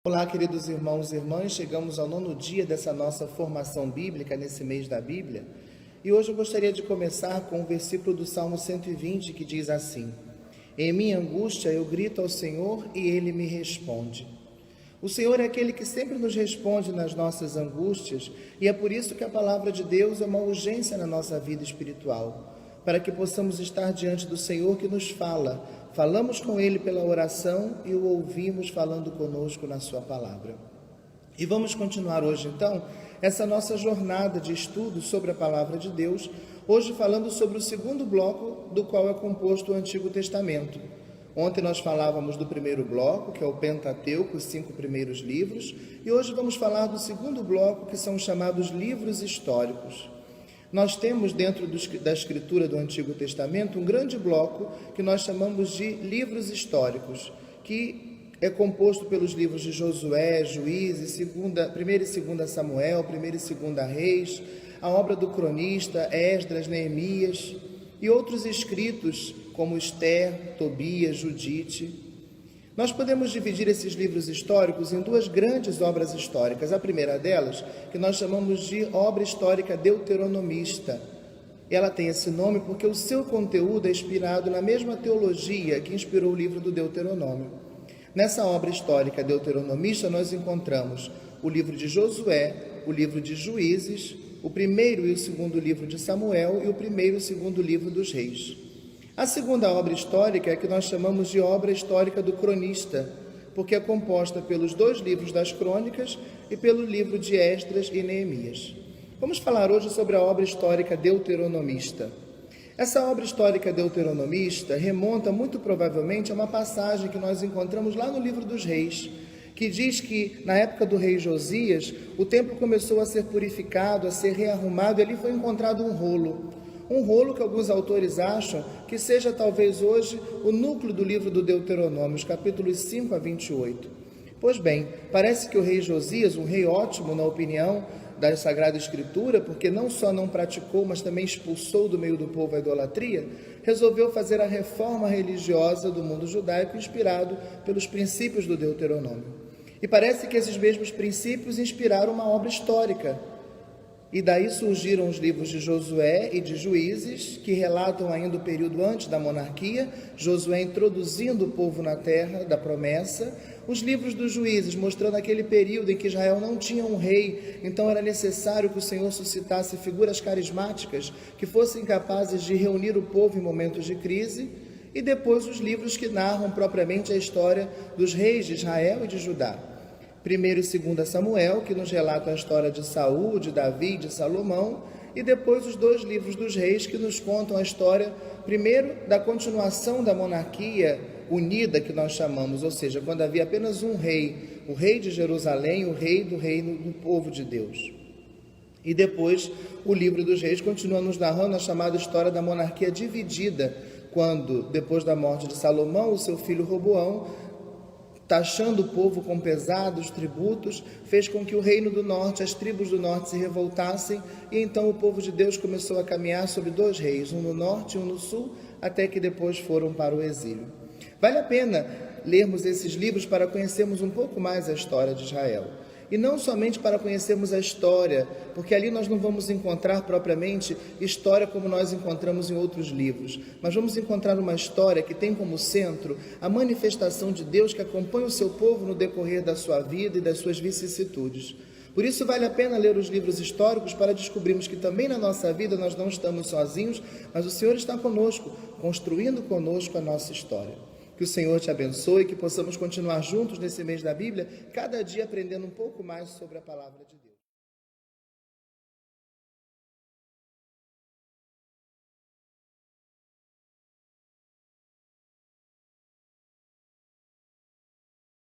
Olá, queridos irmãos e irmãs, chegamos ao 9º dia dessa nossa formação bíblica, nesse mês da Bíblia, e hoje eu gostaria de começar com o versículo do Salmo 120, que diz assim: Em minha angústia eu grito ao Senhor e Ele me responde. O Senhor é aquele que sempre nos responde nas nossas angústias, e é por isso que a palavra de Deus é uma urgência na nossa vida espiritual, para que possamos estar diante do Senhor que nos fala. Falamos com Ele pela oração e o ouvimos falando conosco na sua palavra. E vamos continuar hoje, então, essa nossa jornada de estudo sobre a palavra de Deus, hoje falando sobre o segundo bloco do qual é composto o Antigo Testamento. Ontem nós falávamos do primeiro bloco, que é o Pentateuco, os 5 primeiros livros, e hoje vamos falar do segundo bloco, que são os chamados livros históricos. Nós temos dentro da escritura do Antigo Testamento um grande bloco que nós chamamos de livros históricos, que é composto pelos livros de Josué, Juízes, 1º e 2º Samuel, 1º e 2º Reis, a obra do cronista, Esdras, Neemias e outros escritos como Esther, Tobias, Judite. Nós podemos dividir esses livros históricos em 2 grandes obras históricas. A primeira delas, que nós chamamos de obra histórica deuteronomista. Ela tem esse nome porque o seu conteúdo é inspirado na mesma teologia que inspirou o livro do Deuteronômio. Nessa obra histórica deuteronomista, nós encontramos o livro de Josué, o livro de Juízes, o primeiro e o 2º livro de Samuel e o primeiro e o 2º livro dos Reis. A segunda obra histórica é que nós chamamos de obra histórica do cronista, porque é composta pelos 2 livros das crônicas e pelo livro de Esdras e Neemias. Vamos falar hoje sobre a obra histórica deuteronomista. Essa obra histórica deuteronomista remonta muito provavelmente a uma passagem que nós encontramos lá no livro dos Reis, que diz que na época do rei Josias, o templo começou a ser purificado, a ser rearrumado, e ali foi encontrado um rolo que alguns autores acham que seja talvez hoje o núcleo do livro do Deuteronômio, os capítulos 5 a 28. Pois bem, parece que o rei Josias, um rei ótimo na opinião da Sagrada Escritura, porque não só não praticou, mas também expulsou do meio do povo a idolatria, resolveu fazer a reforma religiosa do mundo judaico inspirado pelos princípios do Deuteronômio. E parece que esses mesmos princípios inspiraram uma obra histórica. E daí surgiram os livros de Josué e de Juízes, que relatam ainda o período antes da monarquia, Josué introduzindo o povo na terra da promessa, os livros dos Juízes mostrando aquele período em que Israel não tinha um rei, então era necessário que o Senhor suscitasse figuras carismáticas que fossem capazes de reunir o povo em momentos de crise, e depois os livros que narram propriamente a história dos reis de Israel e de Judá. 1º e 2º Samuel, que nos relatam a história de Saul, de Davi, de Salomão, e depois os 2 livros dos reis, que nos contam a história, primeiro, da continuação da monarquia unida, que nós chamamos, ou seja, quando havia apenas um rei, o rei de Jerusalém, o rei do reino do povo de Deus. E depois, o livro dos reis continua nos narrando a chamada história da monarquia dividida, quando, depois da morte de Salomão, o seu filho Roboão, taxando o povo com pesados tributos, fez com que o reino do norte, as tribos do norte se revoltassem, e então o povo de Deus começou a caminhar sobre 2 reis, um no norte e um no sul, até que depois foram para o exílio. Vale a pena lermos esses livros para conhecermos um pouco mais a história de Israel. E não somente para conhecermos a história, porque ali nós não vamos encontrar propriamente história como nós encontramos em outros livros, mas vamos encontrar uma história que tem como centro a manifestação de Deus que acompanha o seu povo no decorrer da sua vida e das suas vicissitudes. Por isso vale a pena ler os livros históricos para descobrirmos que também na nossa vida nós não estamos sozinhos, mas o Senhor está conosco, construindo conosco a nossa história. Que o Senhor te abençoe e que possamos continuar juntos nesse mês da Bíblia, cada dia aprendendo um pouco mais sobre a palavra de Deus.